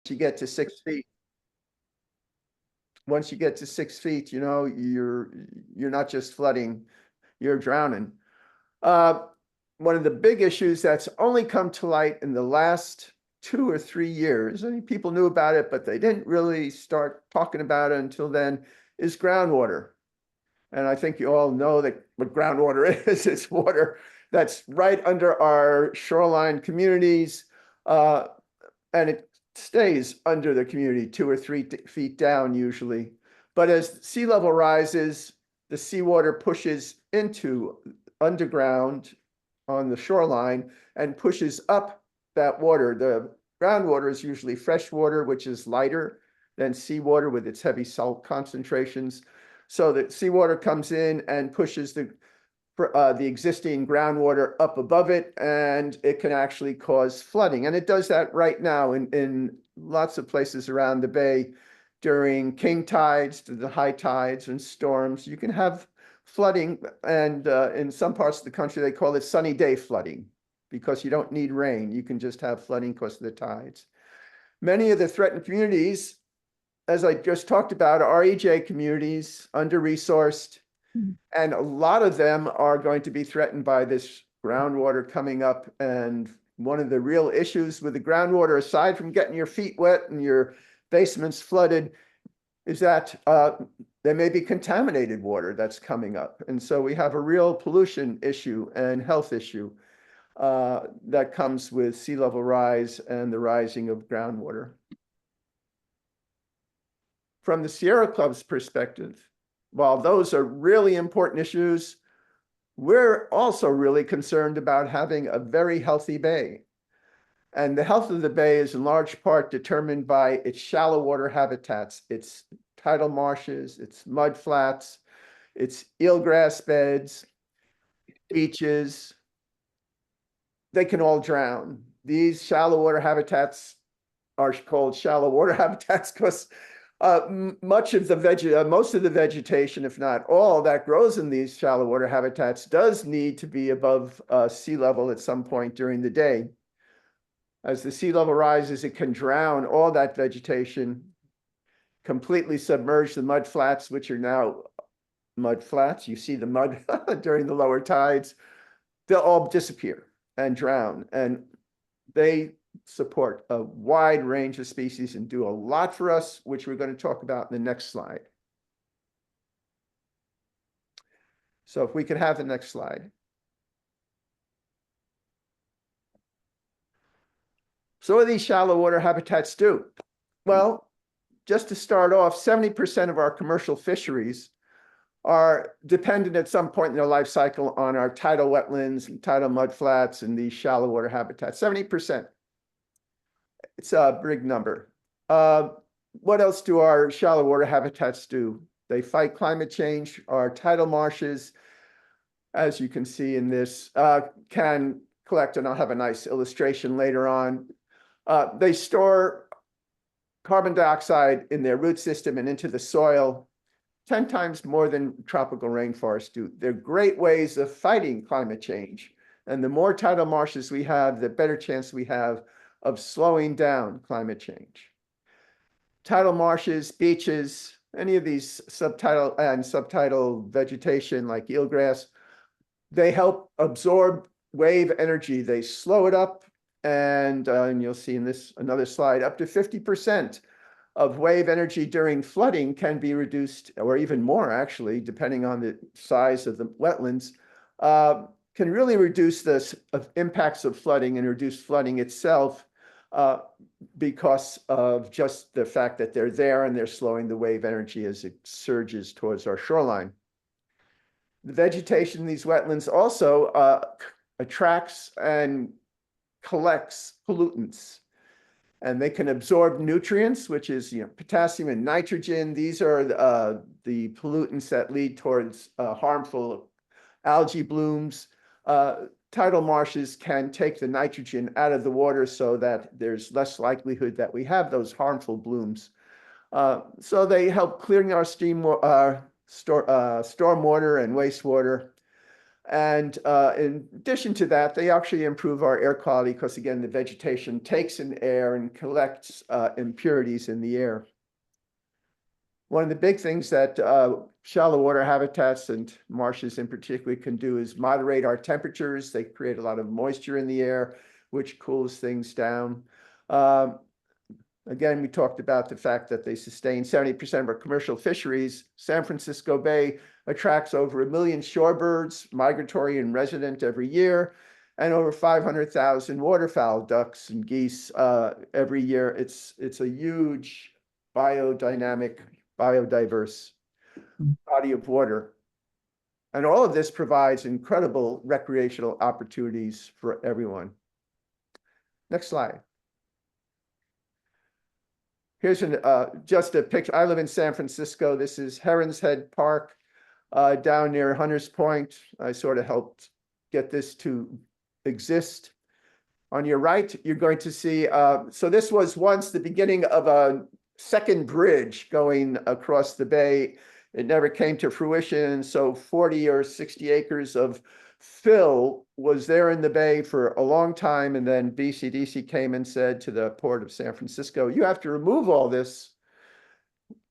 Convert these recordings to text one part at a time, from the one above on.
you get to 6 feet, once you get to 6 feet, you know, you're not just flooding, you're drowning. One of the big issues that's only come to light in the last 2 or 3 years, I mean, people knew about it, but they didn't really start talking about it until then, is groundwater. And I think you all know that what groundwater is. It's water that's right under our shoreline communities, and it stays under the community 2 or 3 feet down usually. But as sea level rises, the seawater pushes into underground on the shoreline and pushes up that water. The groundwater is usually fresh water, which is lighter than seawater with its heavy salt concentrations. So that seawater comes in and pushes the existing groundwater up above it, and it can actually cause flooding. And it does that right now in lots of places around the bay during king tides, the high tides and storms. You can have flooding, and in some parts of the country, they call it sunny day flooding because you don't need rain. You can just have flooding because of the tides. Many of the threatened communities, as I just talked about, are EJ communities, under-resourced, and a lot of them are going to be threatened by this groundwater coming up. And one of the real issues with the groundwater, aside from getting your feet wet and your basements flooded, is that there may be contaminated water that's coming up. And so we have a real pollution issue and health issue that comes with sea level rise and the rising of groundwater. From the Sierra Club's perspective, while those are really important issues, we're also really concerned about having a very healthy bay. And the health of the bay is in large part determined by its shallow water habitats, its tidal marshes, its mud flats, its eelgrass beds, beaches. They can all drown. These shallow water habitats are called shallow water habitats because most of the vegetation, if not all, that grows in these shallow water habitats does need to be above sea level at some point during the day. As the sea level rises, it can drown all that vegetation, completely submerge the mud flats, which are now mud flats. You see the mud during the lower tides. They'll all disappear and drown. And they support a wide range of species and do a lot for us, which we're going to talk about in the next slide. So if we could have the next slide. So what do these shallow water habitats do? Well, just to start off, 70% of our commercial fisheries are dependent at some point in their life cycle on our tidal wetlands and tidal mud flats and these shallow water habitats, 70%. It's a big number. What else do our shallow water habitats do? They fight climate change. Our tidal marshes, as you can see in this, can collect, and I'll have a nice illustration later on. They store carbon dioxide in their root system and into the soil 10 times more than tropical rainforests do. They're great ways of fighting climate change. And the more tidal marshes we have, the better chance we have of slowing down climate change. Tidal marshes, beaches, any of these subtidal and subtidal vegetation like eelgrass, they help absorb wave energy. They slow it up, and you'll see in this another slide, up to 50% of wave energy during flooding can be reduced, or even more actually, depending on the size of the wetlands, can really reduce the impacts of flooding and reduce flooding itself because of just the fact that they're there and they're slowing the wave energy as it surges towards our shoreline. The vegetation in these wetlands also attracts and collects pollutants, and they can absorb nutrients, which is potassium and nitrogen. These are the pollutants that lead towards harmful algae blooms. Tidal marshes can take the nitrogen out of the water so that there's less likelihood that we have those harmful blooms. So they help clearing our stormwater and wastewater. And in addition to that, they actually improve our air quality because, again, the vegetation takes in air and collects impurities in the air. One of the big things that shallow water habitats and marshes in particular can do is moderate our temperatures. They create a lot of moisture in the air, which cools things down. Again, we talked about the fact that they sustain 70% of our commercial fisheries. San Francisco Bay attracts over 1 million shorebirds, migratory and resident every year, and over 500,000 waterfowl, ducks and geese every year. It's a huge biodynamic, biodiverse body of water. And all of this provides incredible recreational opportunities for everyone. Next slide. Here's just a picture. I live in San Francisco. This is Heron's Head Park down near Hunters Point. I sort of helped get this to exist. On your right, you're going to see, so this was once the beginning of a second bridge going across the bay. It never came to fruition. So 40 or 60 acres of fill was there in the bay for a long time. And then BCDC came and said to the Port of San Francisco, you have to remove all this.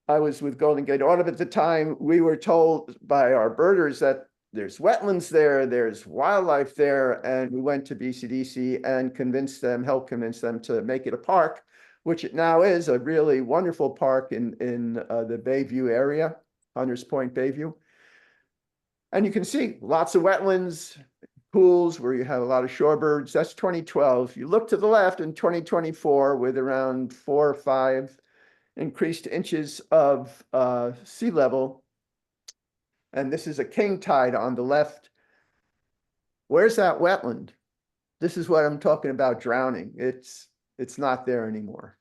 I was with Golden Gate Audubon at the time. We were told by our birders that there's wetlands there, there's wildlife there. And we went to BCDC and helped convince them to make it a park, which it now is, a really wonderful park in the Bayview area, Hunters Point, Bayview. And you can see lots of wetlands, pools where you have a lot of shorebirds. That's 2012. You look to the left in 2024 with around 4 or 5 increased inches of sea level. And this is a king tide on the left. Where's that wetland? This is what I'm talking about, drowning. It's not there anymore.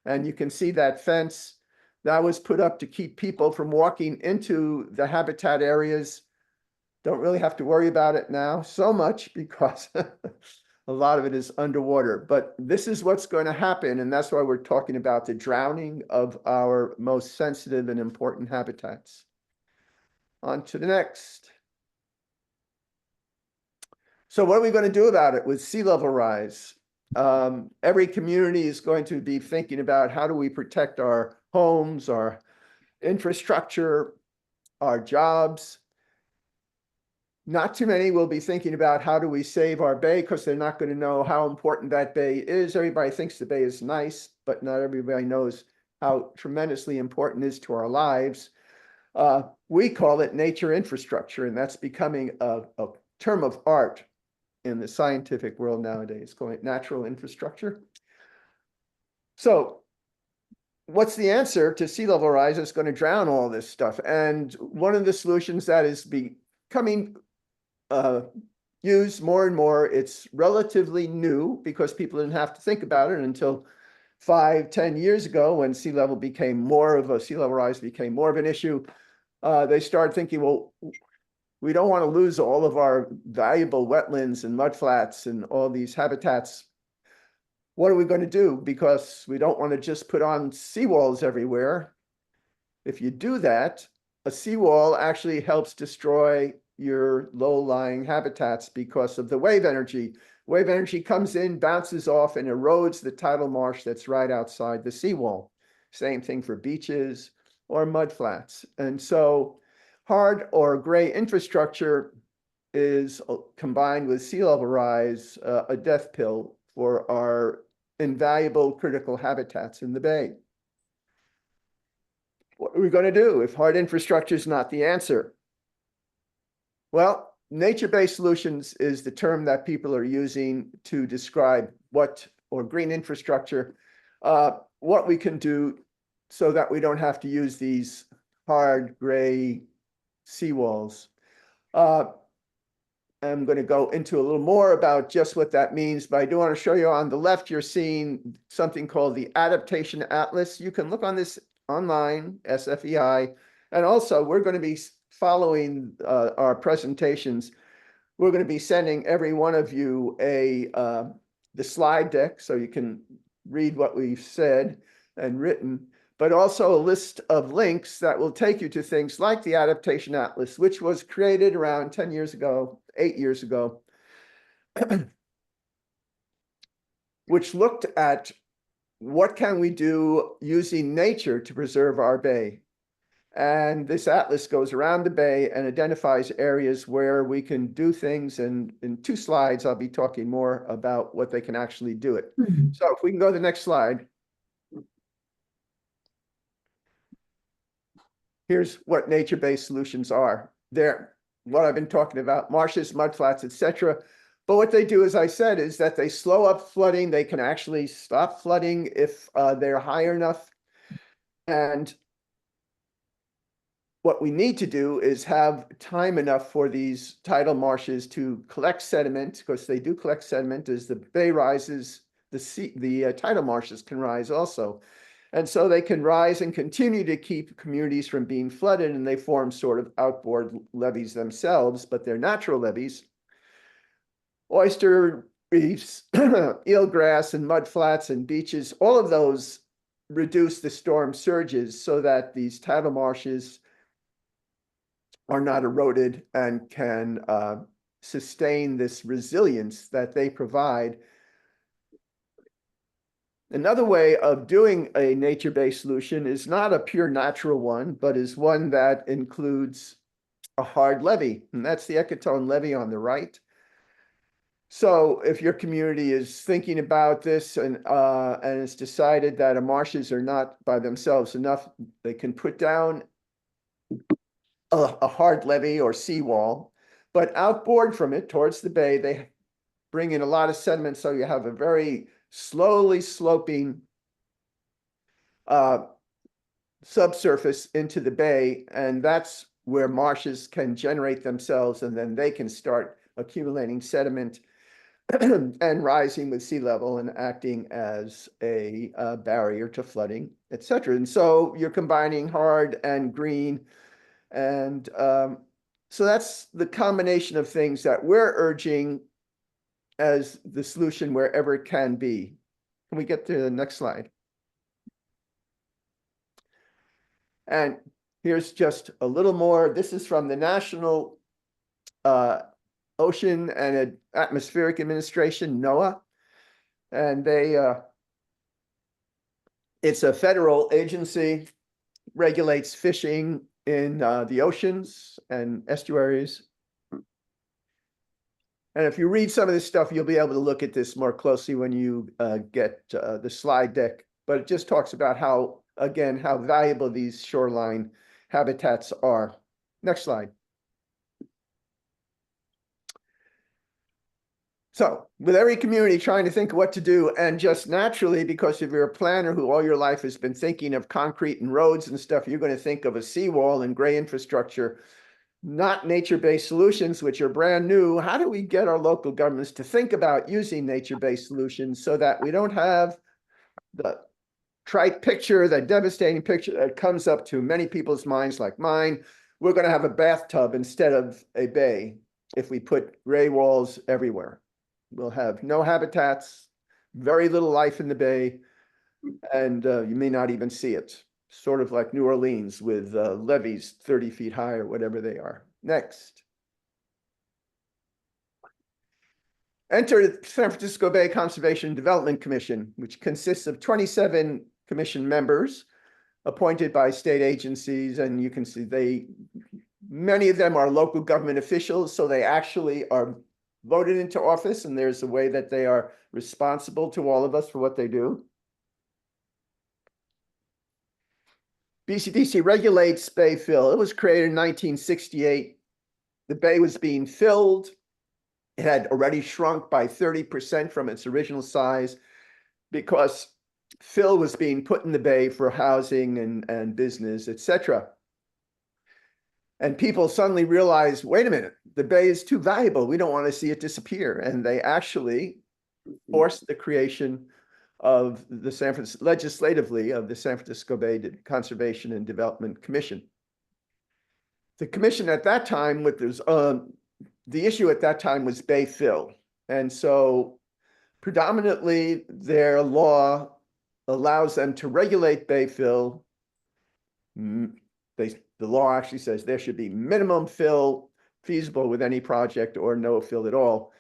And you can see that fence that was put up to keep people from walking into the habitat areas. Don't really have to worry about it now so much because a lot of it is underwater. But this is what's going to happen. And that's why we're talking about the drowning of our most sensitive and important habitats. On to the next. So what are we going to do about it with sea level rise? Every community is going to be thinking about how do we protect our homes, our infrastructure, our jobs. Not too many will be thinking about how do we save our bay because they're not going to know how important that bay is. Everybody thinks the bay is nice, but not everybody knows how tremendously important it is to our lives. We call it nature infrastructure, and that's becoming a term of art in the scientific world nowadays, calling it natural infrastructure. So what's the answer to sea level rise that's going to drown all this stuff? And one of the solutions that is becoming used more and more, it's relatively new because people didn't have to think about it until 5-10 years ago when sea level rise became more of an issue. They started thinking, well, we don't want to lose all of our valuable wetlands and mudflats and all these habitats. What are we going to do? Because we don't want to just put on seawalls everywhere. If you do that, a seawall actually helps destroy your low-lying habitats because of the wave energy. Wave energy comes in, bounces off, and erodes the tidal marsh that's right outside the seawall. Same thing for beaches or mudflats. And so hard or gray infrastructure is combined with sea level rise, a death pill for our invaluable critical habitats in the bay. What are we going to do if hard infrastructure is not the answer? Well, nature-based solutions is the term that people are using to describe or green infrastructure, what we can do so that we don't have to use these hard gray seawalls. I'm going to go into a little more about just what that means, but I do want to show you on the left, you're seeing something called the Adaptation Atlas. You can look on this online, SFEI, and also we're going to be following our presentations. We're going to be sending every one of you the slide deck so you can read what we've said and written. but also a list of links that will take you to things like the Adaptation Atlas, which was created around 10 years ago, 8 years ago, which looked at what can we do using nature to preserve our bay. And this atlas goes around the bay and identifies areas where we can do things. And in 2 slides, I'll be talking more about what they can actually do it. So if we can go to the next slide. Here's what nature-based solutions are. They're what I've been talking about, marshes, mudflats, etc. But what they do, as I said, is that they slow up flooding. They can actually stop flooding if they're high enough. And what we need to do is have time enough for these tidal marshes to collect sediment, because they do collect sediment. As the bay rises, the tidal marshes can rise also. And so they can rise and continue to keep communities from being flooded, and they form sort of outboard levees themselves, but they're natural levees. Oyster reefs, eelgrass and mudflats and beaches, all of those reduce the storm surges so that these tidal marshes are not eroded and can sustain this resilience that they provide. Another way of doing a nature-based solution is not a pure natural one, but is one that includes a hard levee, and that's the ecotone levee on the right. So if your community is thinking about this and it's decided that marshes are not by themselves enough, they can put down a hard levee or seawall, but outboard from it towards the bay, they bring in a lot of sediment, so you have a very slowly sloping subsurface into the bay, and that's where marshes can generate themselves, and then they can start accumulating sediment and rising with sea level and acting as a barrier to flooding, etc. And so you're combining hard and green. And so that's the combination of things that we're urging as the solution wherever it can be. Can we get to the next slide? And here's just a little more. This is from the National Ocean and Atmospheric Administration, NOAA. And it's a federal agency, regulates fishing in the oceans and estuaries. And if you read some of this stuff, you'll be able to look at this more closely when you get the slide deck. But it just talks about how, again, how valuable these shoreline habitats are. Next slide. So with every community trying to think of what to do, and just naturally, because if you're a planner who all your life has been thinking of concrete and roads and stuff, you're going to think of a seawall and gray infrastructure, not nature-based solutions, which are brand new. How do we get our local governments to think about using nature-based solutions so that we don't have the trite picture, that devastating picture that comes up to many people's minds like mine? We're going to have a bathtub instead of a bay if we put gray walls everywhere. We'll have no habitats, very little life in the bay, and you may not even see it. Sort of like New Orleans with levees 30 feet high or whatever they are. Next. Enter the San Francisco Bay Conservation and Development Commission, which consists of 27 commission members appointed by state agencies. And you can see many of them are local government officials, so they actually are voted into office, and there's a way that they are responsible to all of us for what they do. BCDC regulates bay fill. It was created in 1968. The bay was being filled. It had already shrunk by 30% from its original size because fill was being put in the bay for housing and business, etc. And people suddenly realized, wait a minute, the bay is too valuable. We don't want to see it disappear. And they actually forced the creation of the legislatively of the San Francisco Bay Conservation and Development Commission. The commission at that time, the issue at that time was bay fill. And so predominantly their law allows them to regulate bay fill the law actually says there should be minimum fill feasible with any project or no fill at all.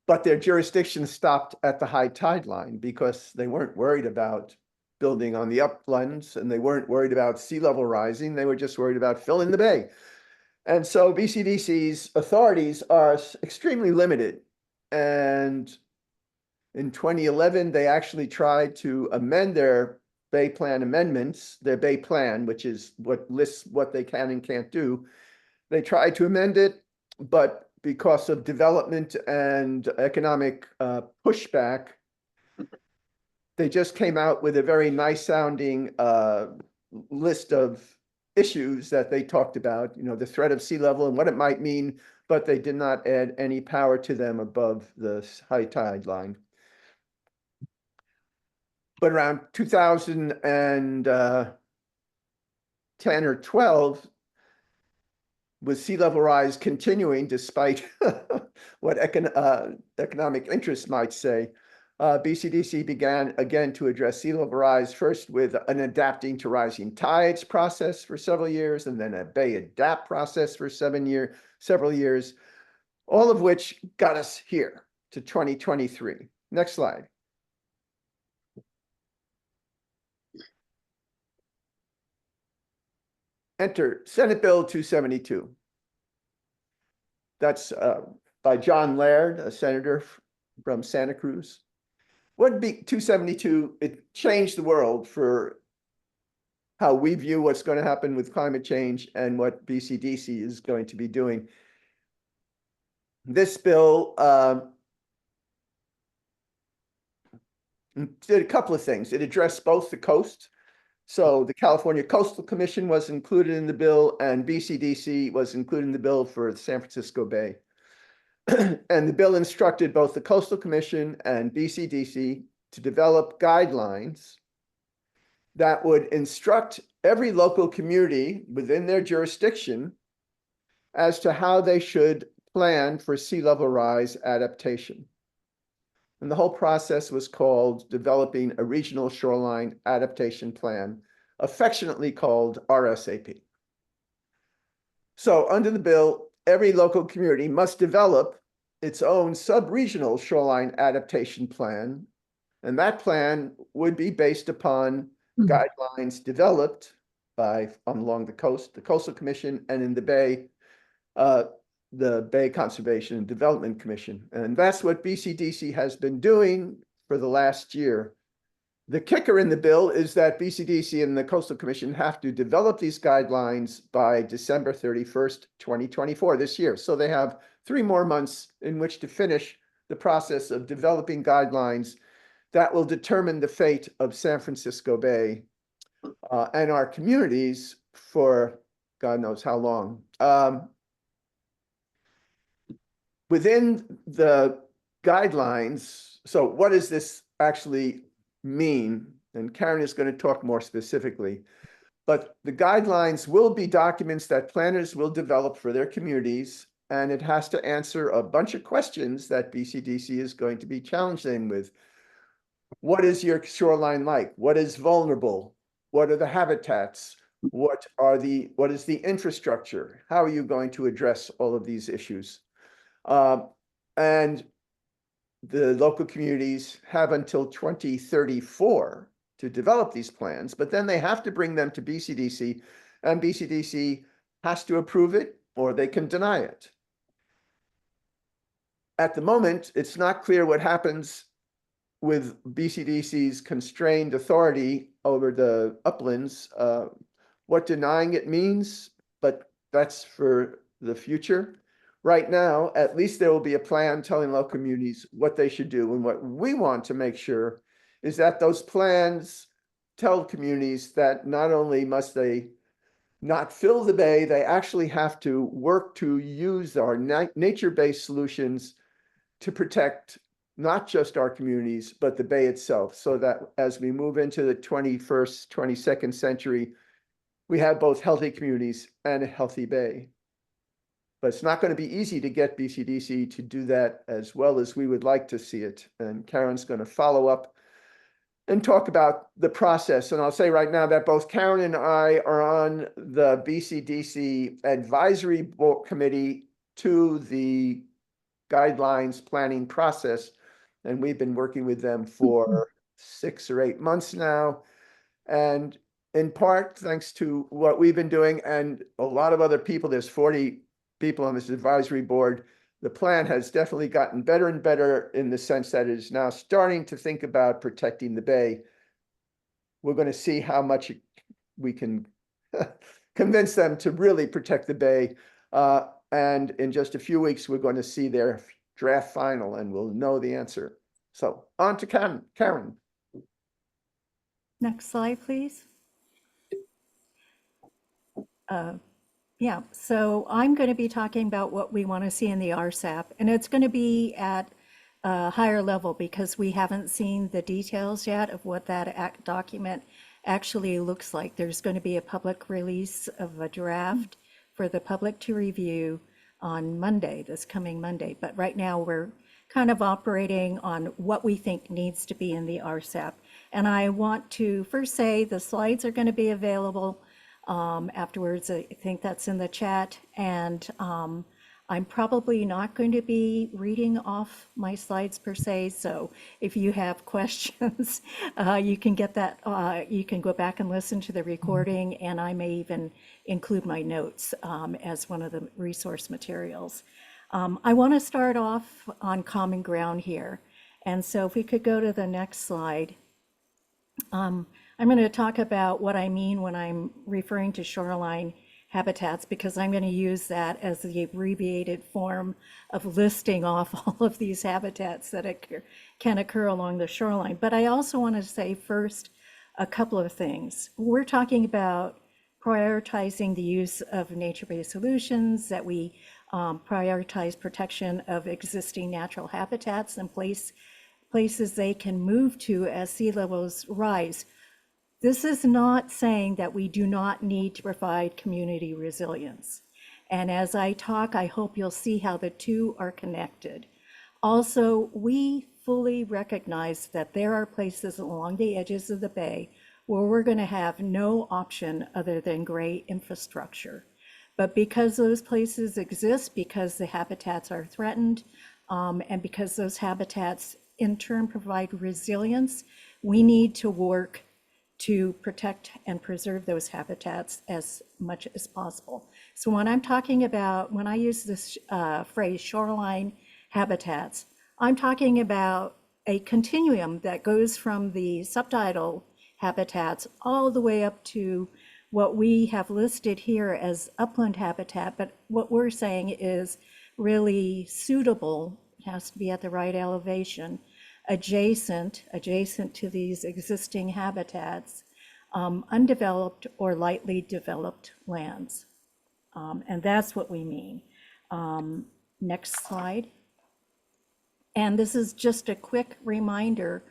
But their jurisdiction stopped at the high tide line because they weren't worried about building on the uplands and they weren't worried about sea level rising. They were just worried about filling the bay. And so BCDC's authorities are extremely limited. And in 2011, they actually tried to amend their Bay Plan amendments, their Bay Plan, which is what lists what they can and can't do. They tried to amend it, but because of development and economic pushback, they just came out with a very nice sounding list of issues that they talked about, the threat of sea level and what it might mean, but they did not add any power to them above the high tide line. But around 2010 or 12, with sea level rise continuing despite what economic interests might say, BCDC began again to address sea level rise, first with an adapting to rising tides process for several years, and then a Bay Adapt process for several years, all of which got us here to 2023. Next slide. Enter Senate Bill 272. That's by John Laird, a senator from Santa Cruz. What be 272? It changed the world for how we view what's going to happen with climate change and what BCDC is going to be doing. This bill did a couple of things. It addressed both the coast. So the California Coastal Commission was included in the bill, and BCDC was included in the bill for the San Francisco Bay. And the bill instructed both the Coastal Commission and BCDC to develop guidelines that would instruct every local community within their jurisdiction as to how they should plan for sea level rise adaptation. And the whole process was called developing a Regional Shoreline Adaptation Plan, affectionately called RSAP. So under the bill, every local community must develop its own sub-regional shoreline adaptation plan. And that plan would be based upon guidelines developed by along the coast, the Coastal Commission, and in the Bay, the Bay Conservation and Development Commission. And that's what BCDC has been doing for the last year. The kicker in the bill is that BCDC and the Coastal Commission have to develop these guidelines by December 31st, 2024, this year. So they have 3 more months in which to finish the process of developing guidelines that will determine the fate of San Francisco Bay and our communities for God knows how long. Within the guidelines, so what does this actually mean? And Karen is going to talk more specifically, but the guidelines will be documents that planners will develop for their communities, and it has to answer a bunch of questions that BCDC is going to be challenging with. What is your shoreline like? What is vulnerable? What are the habitats? What is the infrastructure? How are you going to address all of these issues? And the local communities have until 2034 to develop these plans, but then they have to bring them to BCDC, and BCDC has to approve it or they can deny it. At the moment, it's not clear what happens with BCDC's constrained authority over the uplands, what denying it means, but that's for the future. Right now, at least there will be a plan telling local communities what they should do. And what we want to make sure is that those plans tell communities that not only must they not fill the bay, they actually have to work to use our nature-based solutions to protect not just our communities, but the bay itself, so that as we move into the 21st, 22nd century, we have both healthy communities and a healthy bay. But it's not going to be easy to get BCDC to do that as well as we would like to see it. And Karen's going to follow up and talk about the process. And I'll say right now that both Karen and I are on the BCDC advisory board committee to the guidelines planning process. And we've been working with them for 6 or 8 months now. And in part, thanks to what we've been doing and a lot of other people, there's 40 people on this advisory board. The plan has definitely gotten better and better in the sense that it is now starting to think about protecting the bay. We're going to see how much we can convince them to really protect the bay. And in just a few weeks, we're going to see their draft final and we'll know the answer. So on to Karen. Next slide, please. Yeah, so I'm going to be talking about what we want to see in the RSAP, and it's going to be at a higher level because we haven't seen the details yet of what that document actually looks like. There's going to be a public release of a draft for the public to review on Monday, this coming Monday. But right now we're kind of operating on what we think needs to be in the RSAP. And I want to first say the slides are going to be available afterwards. I think that's in the chat. And I'm probably not going to be reading off my slides per se. So if you have questions, you can get that, you can go back and listen to the recording, and I may even include my notes as one of the resource materials. I want to start off on common ground here. And so if we could go to the next slide. I'm going to talk about what I mean when I'm referring to shoreline habitats, because I'm going to use that as the abbreviated form of listing off all of these habitats that can occur along the shoreline. But I also want to say first a couple of things. We're talking about prioritizing the use of nature-based solutions, that we prioritize protection of existing natural habitats and places they can move to as sea levels rise. This is not saying that we do not need to provide community resilience. And as I talk, I hope you'll see how the two are connected. Also, we fully recognize that there are places along the edges of the bay where we're going to have no option other than gray infrastructure. But because those places exist, because the habitats are threatened, and because those habitats in turn provide resilience, we need to work to protect and preserve those habitats as much as possible. So when I'm talking about, when I use this phrase shoreline habitats, I'm talking about a continuum that goes from the subtidal habitats all the way up to what we have listed here as upland habitat. But what we're saying is really suitable, it has to be at the right elevation, adjacent to these existing habitats, undeveloped or lightly developed lands. And that's what we mean. Next slide. And this is just a quick reminder,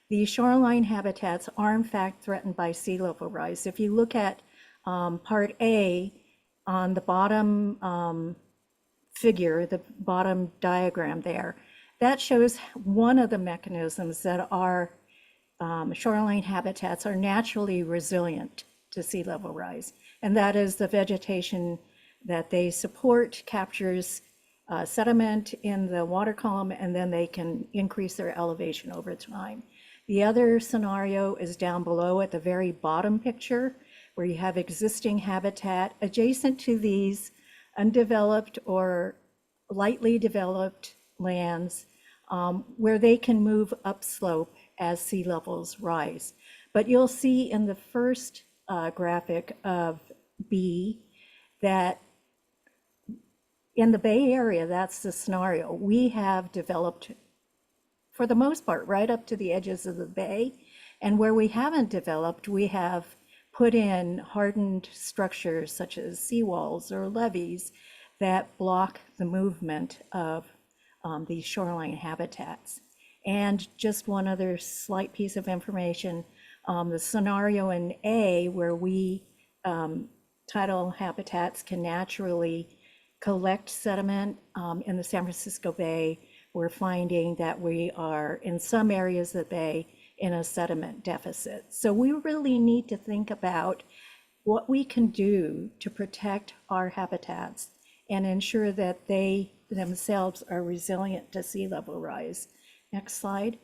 the shoreline habitats are in fact threatened by sea level rise. If you look at part A on the bottom figure, the bottom diagram there, that shows one of the mechanisms that our shoreline habitats are naturally resilient to sea level rise. And that is the vegetation that they support captures sediment in the water column, and then they can increase their elevation over time. The other scenario is down below at the very bottom picture, where you have existing habitat adjacent to these undeveloped or lightly developed lands, where they can move upslope as sea levels rise. But you'll see in the first graphic of B that in the Bay Area, that's the scenario. We have developed, for the most part, right up to the edges of the bay. And where we haven't developed, we have put in hardened structures such as seawalls or levees that block the movement of these shoreline habitats. And just one other slight piece of information, the scenario in A, where we tidal habitats can naturally collect sediment in the San Francisco Bay, we're finding that we are, in some areas of the bay, in a sediment deficit. So we really need to think about what we can do to protect our habitats and ensure that they themselves are resilient to sea level rise. Next slide.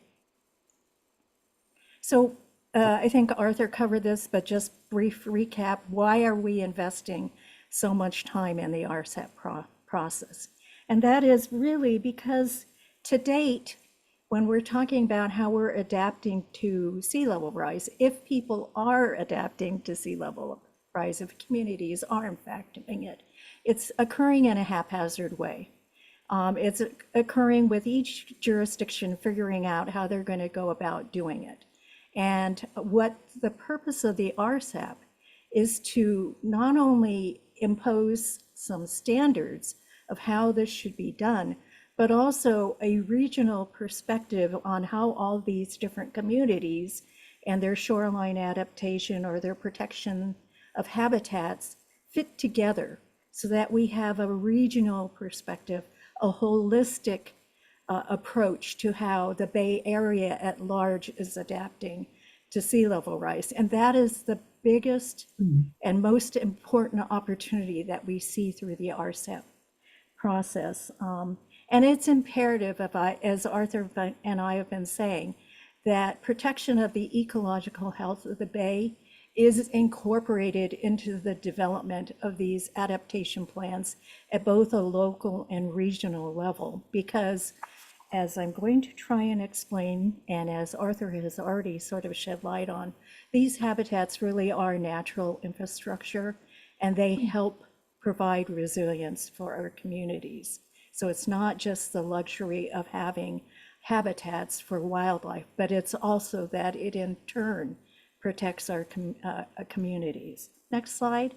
So I think Arthur covered this, but just brief recap. Why are we investing so much time in the RSAP process? And that is really because to date, when we're talking about how we're adapting to sea level rise, if people are adapting to sea level rise, if communities are in fact doing it, it's occurring in a haphazard way. It's occurring with each jurisdiction figuring out how they're going to go about doing it. And what the purpose of the RSAP is to not only impose some standards of how this should be done, but also a regional perspective on how all these different communities and their shoreline adaptation or their protection of habitats fit together so that we have a regional perspective, a holistic approach to how the Bay Area at large is adapting to sea level rise. And that is the biggest and most important opportunity that we see through the RSAP process. And it's imperative, as Arthur and I have been saying, that protection of the ecological health of the Bay is incorporated into the development of these adaptation plans at both a local and regional level, because as I'm going to try and explain, and as Arthur has already sort of shed light on, these habitats really are natural infrastructure, and they help provide resilience for our communities. So it's not just the luxury of having habitats for wildlife, but it's also that it in turn protects our communities. Next slide.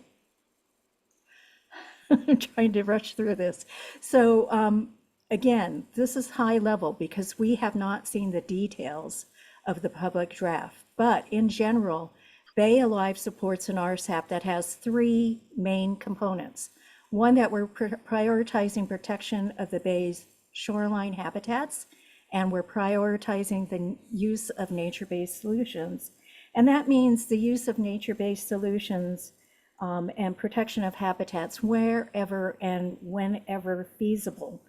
I'm trying to rush through this. So again, this is high level because we have not seen the details of the public draft. But in general, Bay Alive supports an RSAP that has three main components. One, that we're prioritizing protection of the Bay's shoreline habitats, and we're prioritizing the use of nature-based solutions. And that means the use of nature-based solutions and protection of habitats wherever and whenever feasible.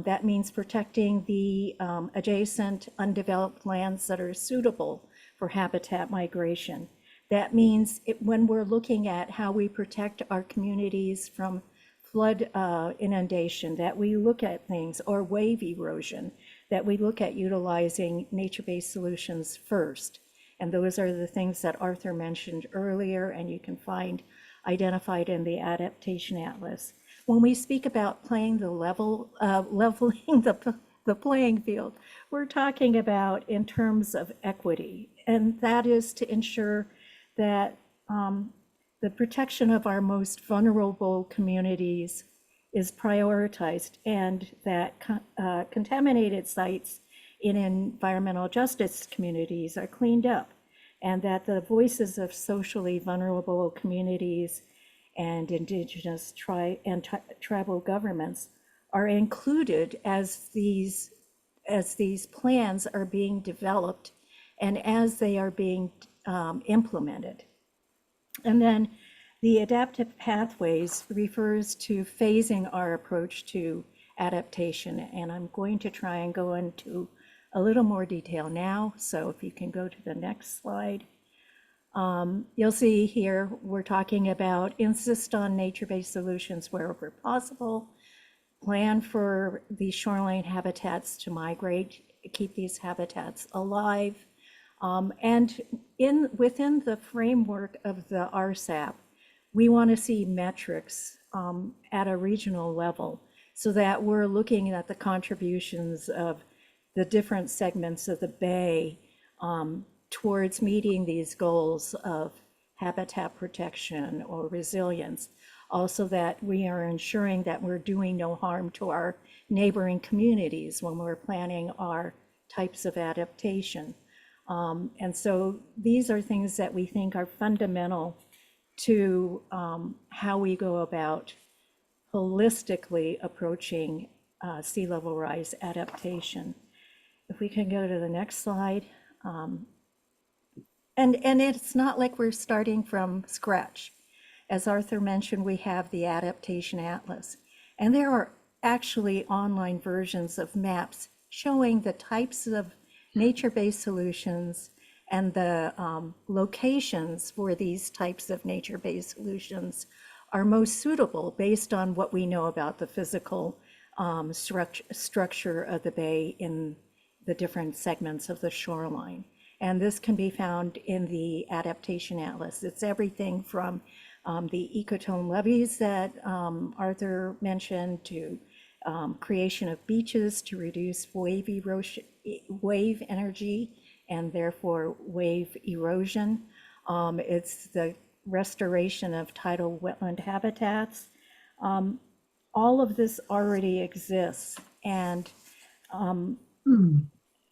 That means protecting the adjacent undeveloped lands that are suitable for habitat migration. That means when we're looking at how we protect our communities from flood inundation, that we look at things, or wave erosion, that we look at utilizing nature-based solutions first. And those are the things that Arthur mentioned earlier, and you can find identified in the Adaptation Atlas. When we speak about leveling the playing field, we're talking about in terms of equity, and that is to ensure that the protection of our most vulnerable communities is prioritized, and that contaminated sites in environmental justice communities are cleaned up, and that the voices of socially vulnerable communities and indigenous tribal governments are included as these plans are being developed and as they are being implemented. And then the adaptive pathways refers to phasing our approach to adaptation, and I'm going to try and go into a little more detail now. So if you can go to the next slide. You'll see here we're talking about insist on nature-based solutions wherever possible, plan for the shoreline habitats to migrate, keep these habitats alive, and within the framework of the RSAP, we want to see metrics at a regional level so that we're looking at the contributions of the different segments of the Bay towards meeting these goals of habitat protection or resilience. Also, that we are ensuring that we're doing no harm to our neighboring communities when we're planning our types of adaptation. And so these are things that we think are fundamental to how we go about holistically approaching sea level rise adaptation. If we can go to the next slide. And it's not like we're starting from scratch. As Arthur mentioned, we have the Adaptation Atlas, and there are actually online versions of maps showing the types of nature-based solutions and the locations for these types of nature-based solutions are most suitable based on what we know about the physical structure of the bay in the different segments of the shoreline. And this can be found in the Adaptation Atlas. It's everything from the ecotone levees that Arthur mentioned to creation of beaches to reduce wave erosion, wave energy, and therefore wave erosion. It's the restoration of tidal wetland habitats. All of this already exists, and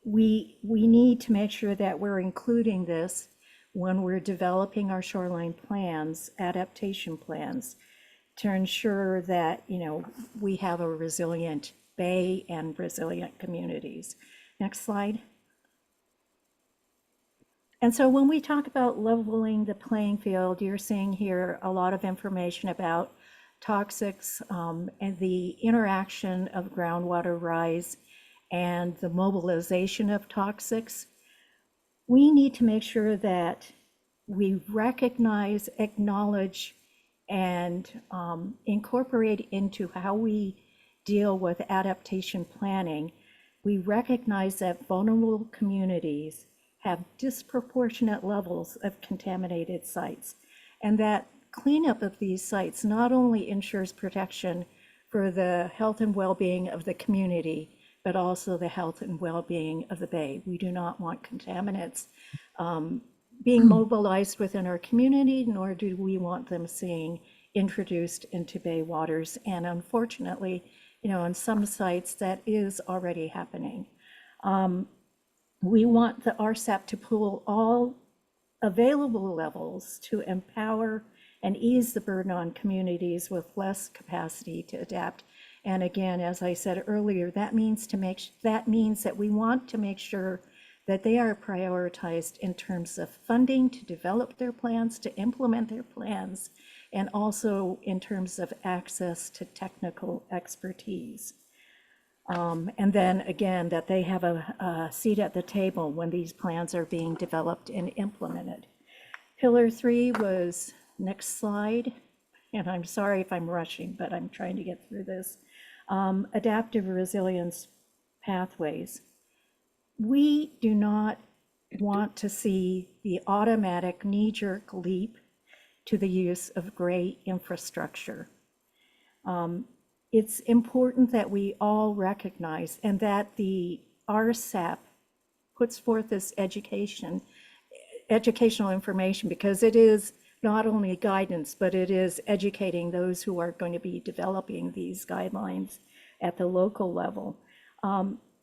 we need to make sure that we're including this when we're developing our shoreline plans, adaptation plans, to ensure that, you know, we have a resilient bay and resilient communities. Next slide. And so when we talk about leveling the playing field, you're seeing here a lot of information about toxics and the interaction of groundwater rise and the mobilization of toxics. We need to make sure that we recognize, acknowledge, and incorporate into how we deal with adaptation planning. We recognize that vulnerable communities have disproportionate levels of contaminated sites, and that cleanup of these sites not only ensures protection for the health and well-being of the community, but also the health and well-being of the bay. We do not want contaminants being mobilized within our community, nor do we want them being introduced into bay waters. And unfortunately, you know, on some sites that is already happening. We want the RSAP to pool all available levels to empower and ease the burden on communities with less capacity to adapt. And again, as I said earlier, that means that we want to make sure that they are prioritized in terms of funding to develop their plans, to implement their plans, and also in terms of access to technical expertise. And then again, that they have a seat at the table when these plans are being developed and implemented. Pillar 3 was, next slide, and I'm sorry if I'm rushing, but I'm trying to get through this. Adaptive resilience pathways. We do not want to see the automatic knee-jerk leap to the use of gray infrastructure. It's important that we all recognize and that the RSAP puts forth this educational information, because it is not only guidance, but it is educating those who are going to be developing these guidelines at the local level,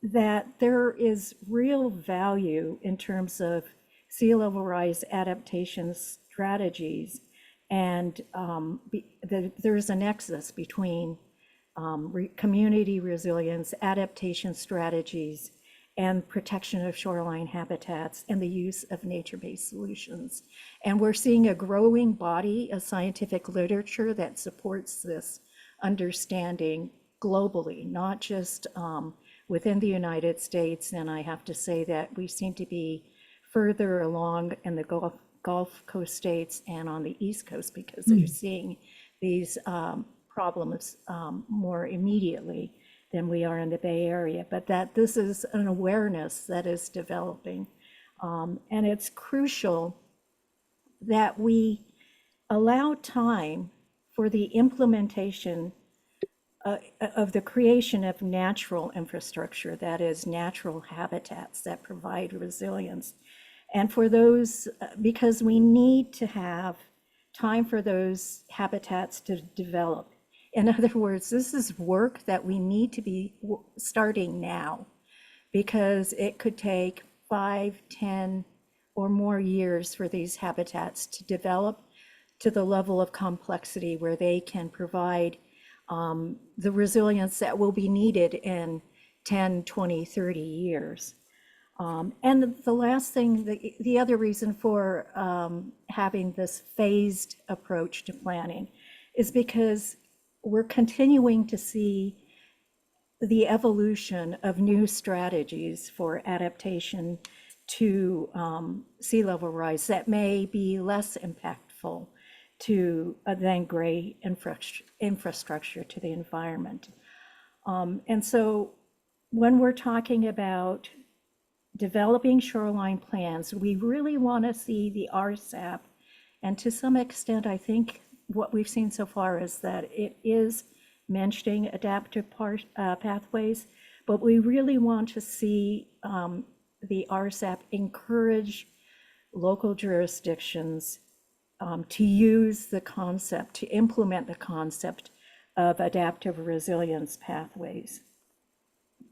that there is real value in terms of sea level rise adaptation strategies, and there's a nexus between community resilience, adaptation strategies, and protection of shoreline habitats, and the use of nature-based solutions. And we're seeing a growing body of scientific literature that supports this understanding globally, not just within the United States. And I have to say that we seem to be further along in the Gulf Coast states and on the East Coast, because they're seeing these problems more immediately than we are in the Bay Area, but that this is an awareness that is developing. And it's crucial that we allow time for the implementation of the creation of natural infrastructure, that is natural habitats that provide resilience. And for those, because we need to have time for those habitats to develop. In other words, this is work that we need to be starting now, because it could take 5, 10, or more years for these habitats to develop to the level of complexity where they can provide the resilience that will be needed in 10, 20, 30 years. And the last thing, the other reason for having this phased approach to planning is because we're continuing to see the evolution of new strategies for adaptation to sea level rise that may be less impactful to than gray infrastructure to the environment. And so when we're talking about developing shoreline plans, we really want to see the RSAP. And to some extent, I think what we've seen so far is that it is mentioning adaptive pathways, but we really want to see the RSAP encourage local jurisdictions to use the concept, to implement the concept of adaptive resilience pathways.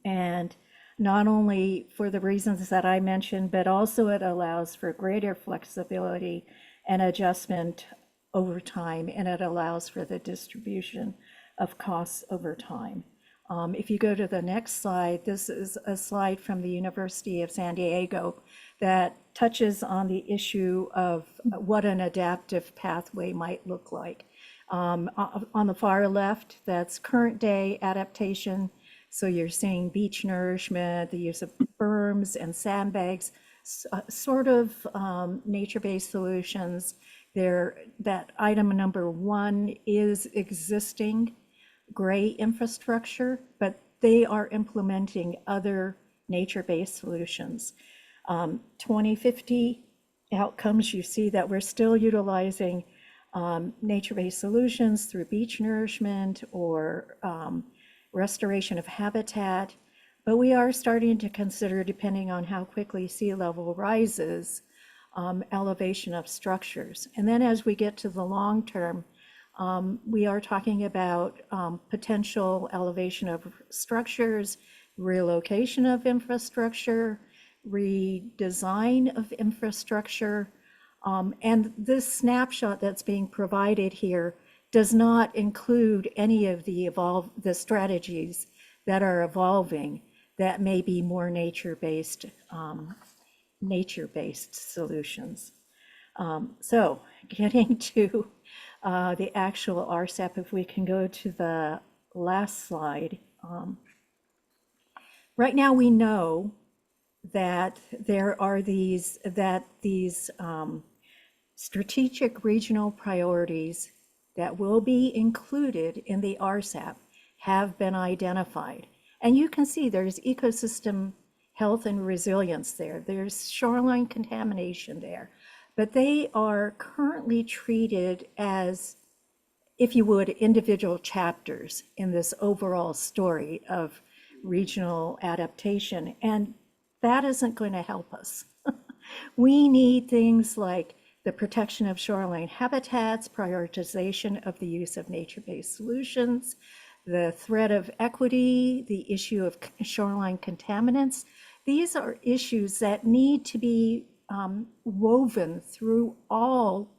And not only for the reasons that I mentioned, but also it allows for greater flexibility and adjustment over time, and it allows for the distribution of costs over time. If you go to the next slide, this is a slide from the University of San Diego that touches on the issue of what an adaptive pathway might look like. On the far left, that's current day adaptation. So you're seeing beach nourishment, the use of berms and sandbags, sort of nature-based solutions. That item number 1 is existing gray infrastructure, but they are implementing other nature-based solutions. 2050 outcomes, you see that we're still utilizing nature-based solutions through beach nourishment or restoration of habitat, but we are starting to consider, depending on how quickly sea level rises, elevation of structures. And then as we get to the long term, we are talking about potential elevation of structures, relocation of infrastructure, redesign of infrastructure. And this snapshot that's being provided here does not include any of the strategies that are evolving that may be more nature-based solutions. So getting to the actual RSAP, if we can go to the last slide. Right now we know that there are these strategic regional priorities that will be included in the RSAP have been identified. And you can see there's ecosystem health and resilience there. There's shoreline contamination there. But they are currently treated as, if you would, individual chapters in this overall story of regional adaptation. And that isn't going to help us. We need things like the protection of shoreline habitats, prioritization of the use of nature-based solutions, the threat of equity, the issue of shoreline contaminants. These are issues that need to be woven through all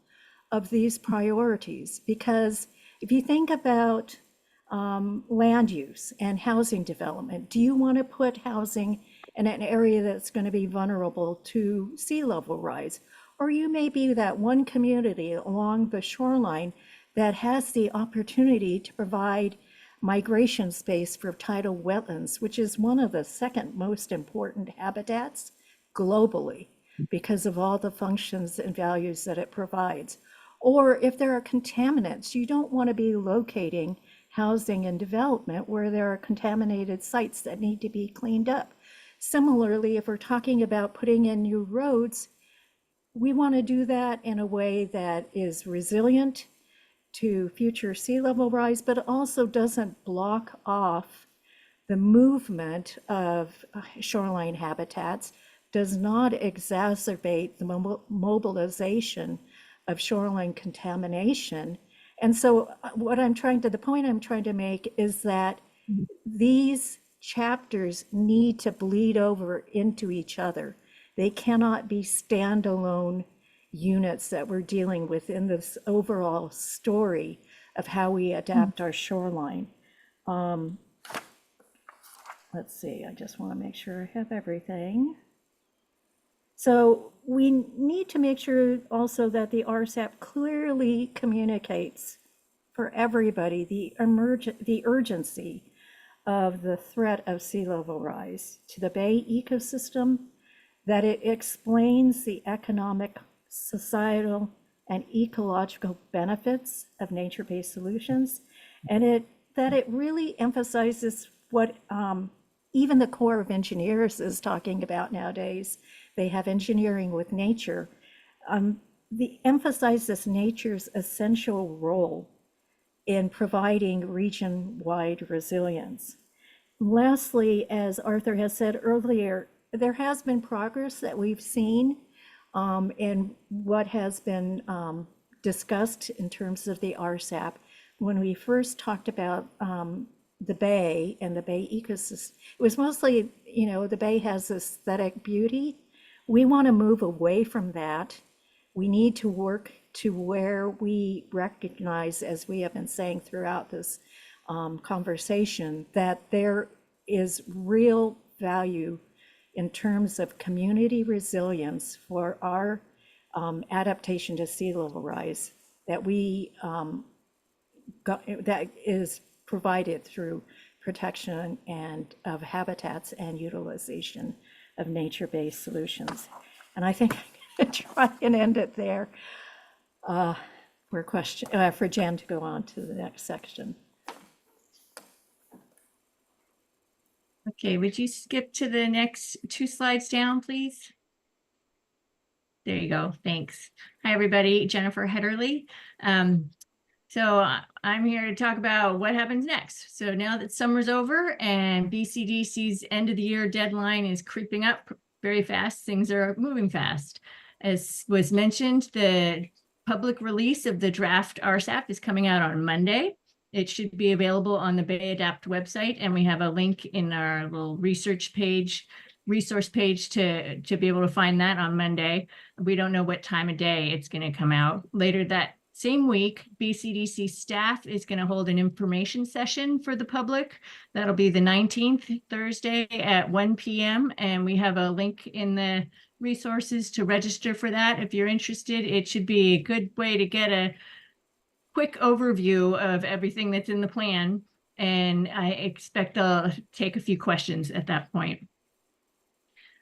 of these priorities, because if you think about land use and housing development, do you want to put housing in an area that's going to be vulnerable to sea level rise? Or you may be that one community along the shoreline that has the opportunity to provide migration space for tidal wetlands, which is one of the second most important habitats globally because of all the functions and values that it provides. Or if there are contaminants, you don't want to be locating housing and development where there are contaminated sites that need to be cleaned up. Similarly, if we're talking about putting in new roads, we want to do that in a way that is resilient to future sea level rise, but also doesn't block off the movement of shoreline habitats, does not exacerbate the mobilization of shoreline contamination. And so the point I'm trying to make is that these chapters need to bleed over into each other. They cannot be standalone units that we're dealing with in this overall story of how we adapt our shoreline. Let's see, I just want to make sure I have everything. So we need to make sure also that the RSAP clearly communicates for everybody the urgency of the threat of sea level rise to the bay ecosystem, that it explains the economic, societal, and ecological benefits of nature-based solutions, and that it really emphasizes what even the Corps of Engineers is talking about nowadays. They have engineering with nature. The emphasizes nature's essential role in providing region-wide resilience. Lastly, as Arthur has said earlier, there has been progress that we've seen in what has been discussed in terms of the RSAP. When we first talked about the bay and the bay ecosystem, it was mostly, the bay has aesthetic beauty. We want to move away from that. We need to work to where we recognize, as we have been saying throughout this conversation, that there is real value in terms of community resilience for our adaptation to sea level rise that that is provided through protection and of habitats and utilization of nature-based solutions. And I think I'm going to try and end it there for Jen to go on to the next section. Okay, would you skip to the next 2 slides down, please? There you go. Thanks. Hi, everybody. Jennifer Hedderly. I'm here to talk about what happens next. So now that summer's over and BCDC's end of the year deadline is creeping up very fast, things are moving fast. As was mentioned, the public release of the draft RSAP is coming out on Monday. It should be available on the Bay Adapt website, and we have a link in our little resource page to be able to find that on Monday. We don't know what time of day it's going to come out. Later that same week, BCDC staff is going to hold an information session for the public. That'll be the 19th, Thursday at 1 p.m. And we have a link in the resources to register for that. If you're interested, it should be a good way to get a quick overview of everything that's in the plan. And I expect I'll take a few questions at that point.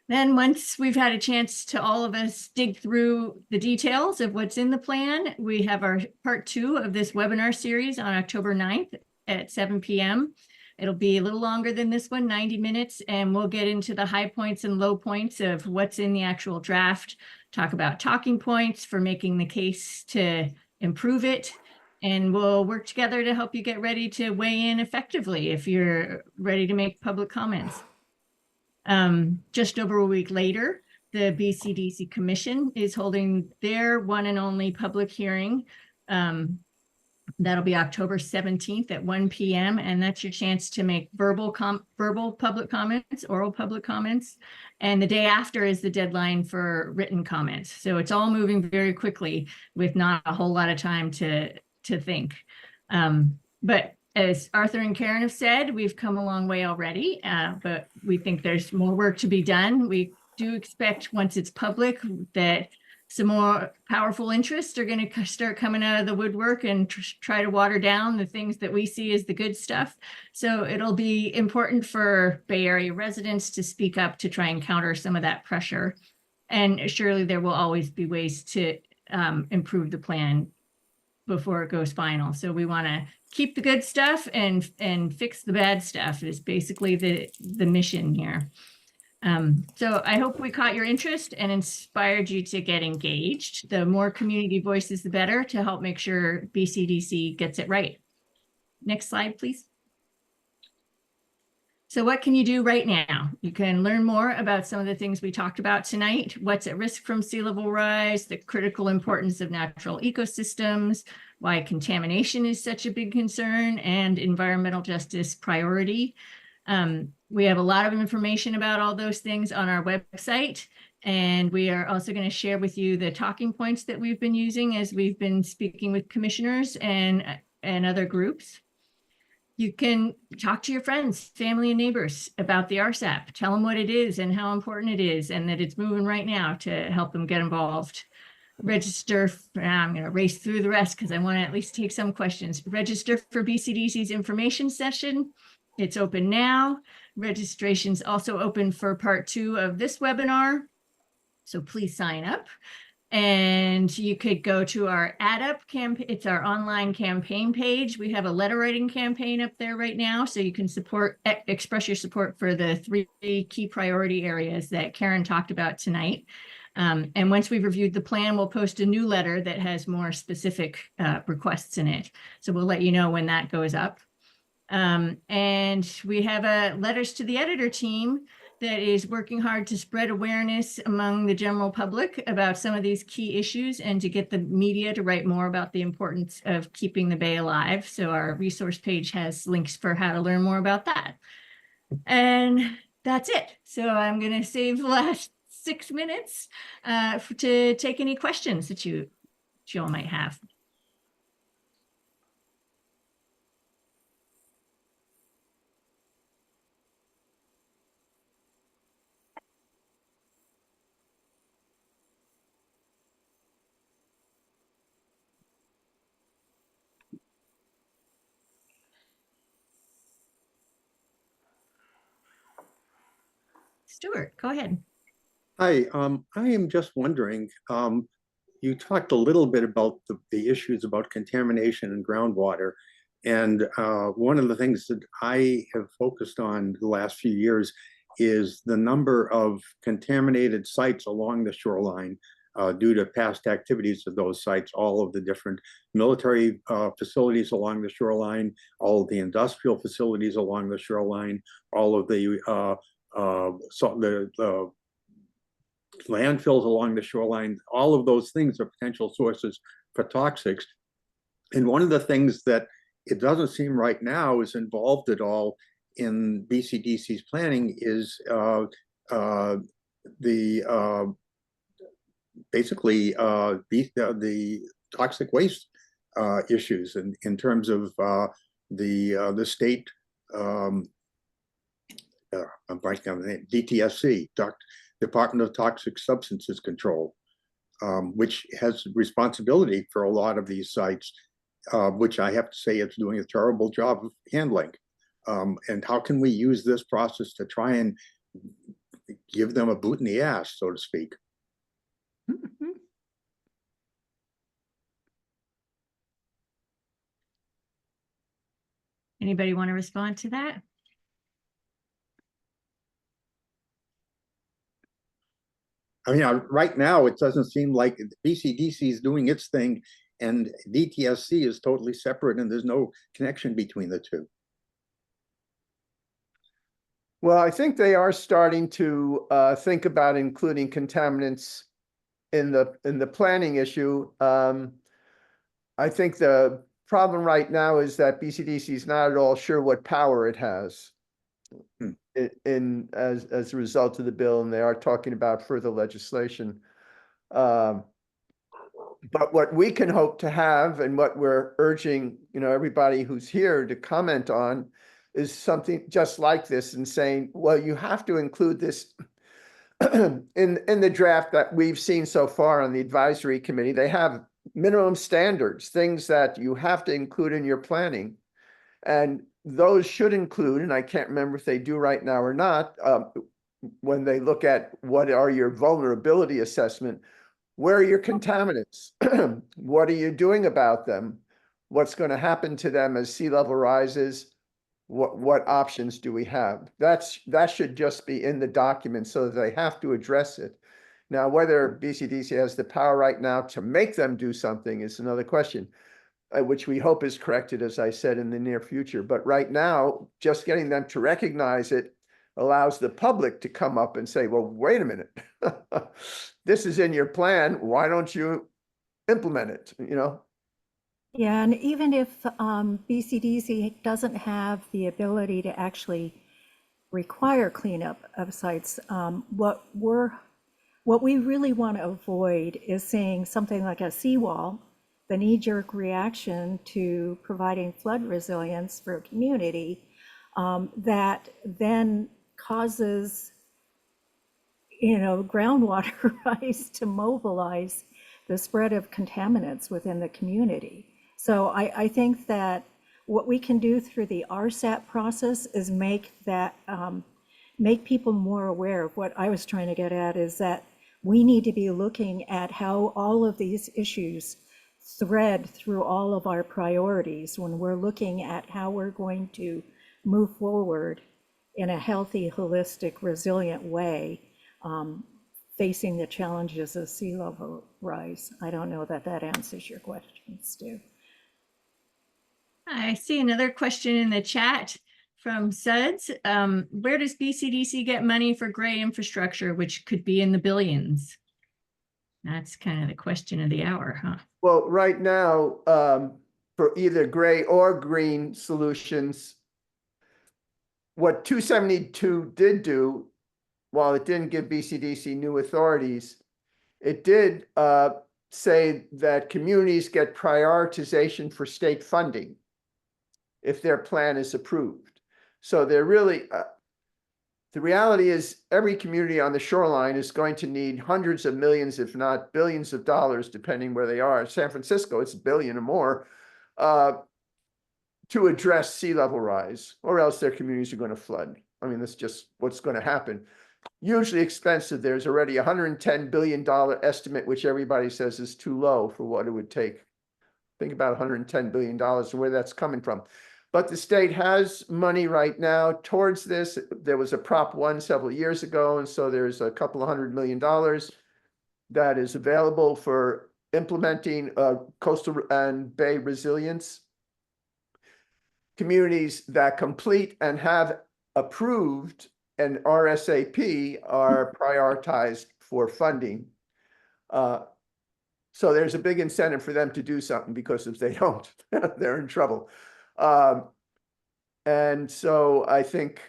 Then once we've had a chance to all of us dig through the details of what's in the plan, we have our part 2 of this webinar series on October 9th at 7 p.m. It'll be a little longer than this one, 90 minutes, and we'll get into the high points and low points of what's in the actual draft, talk about talking points for making the case to improve it, and we'll work together to help you get ready to weigh in effectively if you're ready to make public comments. Just over a week later, the BCDC Commission is holding their one and only public hearing. That'll be October 17th at 1 p.m. And that's your chance to make verbal public comments, oral public comments. And the day after is the deadline for written comments. So it's all moving very quickly with not a whole lot of time to think. But as Arthur and Karen have said, we've come a long way already, but we think there's more work to be done. We do expect once it's public that some more powerful interests are going to start coming out of the woodwork and try to water down the things that we see as the good stuff. So it'll be important for Bay Area residents to speak up to try and counter some of that pressure. And surely there will always be ways to improve the plan before it goes final. So we want to keep the good stuff and fix the bad stuff is basically the mission here. So I hope we caught your interest and inspired you to get engaged. The more community voices, the better to help make sure BCDC gets it right. Next slide, please. So what can you do right now? You can learn more about some of the things we talked about tonight, what's at risk from sea level rise, the critical importance of natural ecosystems, why contamination is such a big concern, and environmental justice priority. We have a lot of information about all those things on our website, and we are also going to share with you the talking points that we've been using as we've been speaking with commissioners and other groups. You can talk to your friends, family, and neighbors about the RSAP. Tell them what it is and how important it is, and that it's moving right now to help them get involved. Register, I'm going to race through the rest because I want to at least take some questions. Register for BCDC's information session. It's open now. Registration's also open for part 2 of this webinar. So please sign up. And you could go to our AddUp campaign. It's our online campaign page. We have a letter writing campaign up there right now. So you can express your support for the 3 key priority areas that Karen talked about tonight. And once we've reviewed the plan, we'll post a new letter that has more specific requests in it. So we'll let you know when that goes up. And we have a letters to the editor team that is working hard to spread awareness among the general public about some of these key issues and to get the media to write more about the importance of keeping the bay alive. So our resource page has links for how to learn more about that. And that's it. So I'm going to save the last 6 minutes to take any questions that you all might have. Stuart, go ahead. Hi, I am just wondering, you talked a little bit about the issues about contamination in groundwater. And one of the things that I have focused on the last few years is the number of contaminated sites along the shoreline due to past activities of those sites, all of the different military facilities along the shoreline, all of the industrial facilities along the shoreline, all of the landfills along the shoreline. All of those things are potential sources for toxics. And one of the things that it doesn't seem right now is involved at all in BCDC's planning is basically the toxic waste issues in terms of the state I'm breaking down the name, DTSC, Department of Toxic Substances Control, which has responsibility for a lot of these sites, which I have to say it's doing a terrible job of handling. And how can we use this process to try and give them a boot in the ass, so to speak? Anybody want to respond to that? I mean, right now, it doesn't seem like BCDC is doing its thing and DTSC is totally separate and there's no connection between the two. Well, I think they are starting to think about including contaminants in the planning issue. I think the problem right now is that BCDC is not at all sure what power it has as a result of the bill, and they are talking about further legislation. But what we can hope to have, and what we're urging, everybody who's here to comment on, is something just like this, and saying, well, you have to include this in the draft that we've seen so far on the advisory committee. They have minimum standards, things that you have to include in your planning. And those should include, and I can't remember if they do right now or not, when they look at what are your vulnerability assessment, where are your contaminants? What are you doing about them? What's going to happen to them as sea level rises? What options do we have? That should just be in the document so that they have to address it. Now, whether BCDC has the power right now to make them do something is another question, which we hope is corrected, as I said, in the near future. But right now, just getting them to recognize it allows the public to come up and say, well, wait a minute, this is in your plan. Why don't you implement it? Yeah, and even if BCDC doesn't have the ability to actually require cleanup of sites, what we really want to avoid is seeing something like a seawall the knee-jerk reaction to providing flood resilience for a community that then causes, groundwater rise to mobilize the spread of contaminants within the community. So I think that what we can do through the RSAP process is make people more aware of what I was trying to get at, is that we need to be looking at how all of these issues thread through all of our priorities when we're looking at how we're going to move forward in a healthy, holistic, resilient way, facing the challenges of sea level rise. I don't know that answers your question, Stu. I see another question in the chat from Suds. Where does BCDC get money for gray infrastructure, which could be in the billions? That's kind of the question of the hour, huh? Well, right now, for either gray or green solutions, what 272 did do, while it didn't give BCDC new authorities, it did say that communities get prioritization for state funding if their plan is approved. So they're really, the reality is every community on the shoreline is going to need hundreds of millions, if not billions of dollars, depending where they are. San Francisco, it's a billion or more, to address sea level rise, or else their communities are going to flood. I mean, that's just what's going to happen. Hugely expensive. There's already $110 billion estimate, which everybody says is too low for what it would take. Think about $110 billion and where that's coming from. But the state has money right now towards this. There was a Prop 1 several years ago, and so there's a couple of $100 million that is available for implementing coastal and bay resilience. Communities that complete and have approved an RSAP are prioritized for funding. So there's a big incentive for them to do something, because if they don't, they're in trouble. And so I think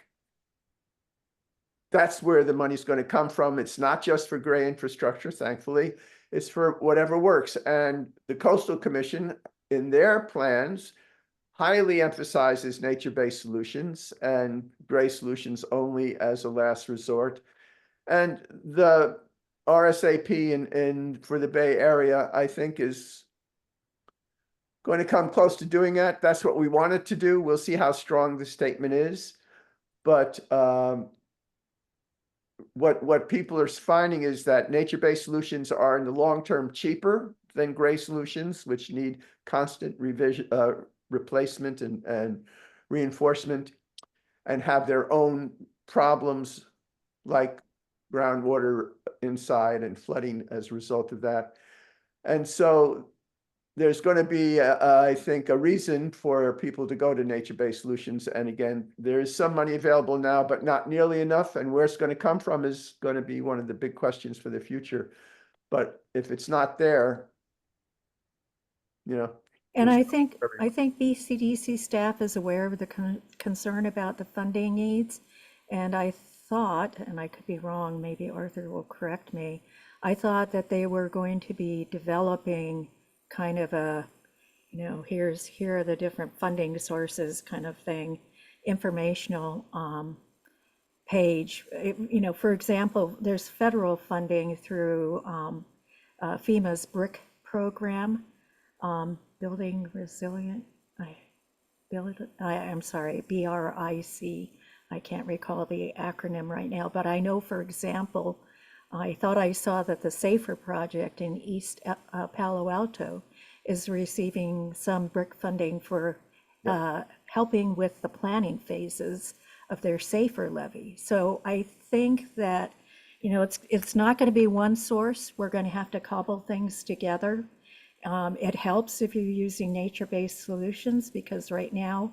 that's where the money's going to come from. It's not just for gray infrastructure, thankfully. It's for whatever works. And the Coastal Commission, in their plans, highly emphasizes nature-based solutions and gray solutions only as a last resort. And the RSAP for the Bay Area, I think, is going to come close to doing that. That's what we want it to do. We'll see how strong the statement is. But what people are finding is that nature-based solutions are in the long term cheaper than gray solutions, which need constant revision, replacement and reinforcement, and have their own problems like groundwater inside and flooding as a result of that. And so there's going to be, I think, a reason for people to go to nature-based solutions. And again, there is some money available now, but not nearly enough. And where it's going to come from is going to be one of the big questions for the future. But if it's not there, And I think BCDC staff is aware of the concern about the funding needs. And I thought, and I could be wrong, maybe Arthur will correct me, I thought that they were going to be developing kind of a, here are the different funding sources kind of thing, informational page. For example, there's federal funding through FEMA's BRIC program, Building Resilient, I'm sorry, BRIC. I can't recall the acronym right now, but I know, for example, I thought I saw that the SAFER project in East Palo Alto is receiving some BRIC funding for helping with the planning phases of their SAFER levy. So I think that, it's not going to be one source. We're going to have to cobble things together. It helps if you're using nature-based solutions, because right now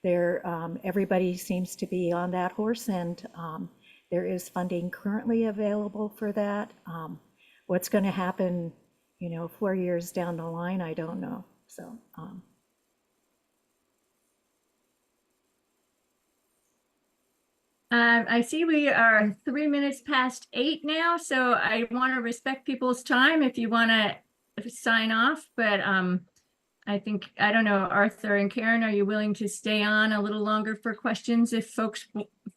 everybody seems to be on that horse, and there is funding currently available for that. What's going to happen, 4 years down the line, I don't know. So. I see we are 3 minutes past 8 now, so I want to respect people's time. If you want to sign off, but I think, I don't know, Arthur and Karen, are you willing to stay on a little longer for questions if folks,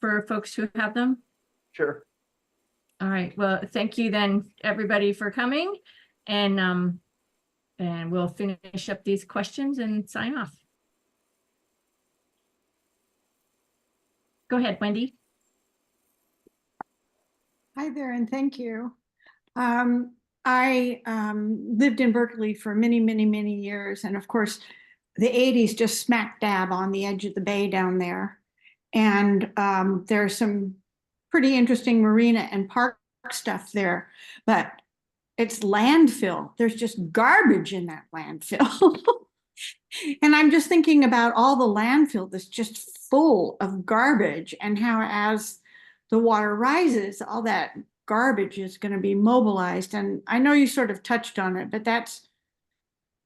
for folks who have them? Sure. All right, well, thank you then, everybody, for coming, and we'll finish up these questions and sign off. Go ahead, Wendy. Hi there, and thank you. I lived in Berkeley for many, many, many years. And of course, the 80s just smack dab on the edge of the bay down there. And there's some pretty interesting marina and park stuff there, but it's landfill. There's just garbage in that landfill. And I'm just thinking about all the landfill that's just full of garbage, and how as the water rises, all that garbage is going to be mobilized. And I know you sort of touched on it, but that's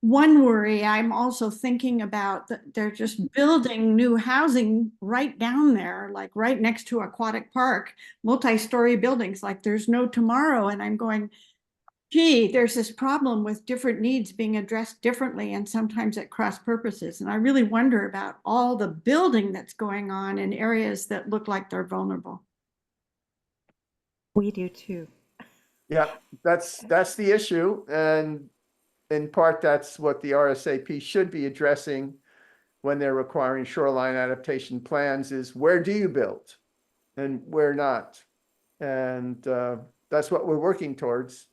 one worry. I'm also thinking about that they're just building new housing right down there, like right next to Aquatic Park, multi-story buildings like there's no tomorrow. And I'm going, gee, there's this problem with different needs being addressed differently and sometimes at cross purposes. And I really wonder about all the building that's going on in areas that look like they're vulnerable. We do too. Yeah, that's the issue. And in part, that's what the RSAP should be addressing when they're requiring shoreline adaptation plans, is where do you build and where not? And that's what we're working towards.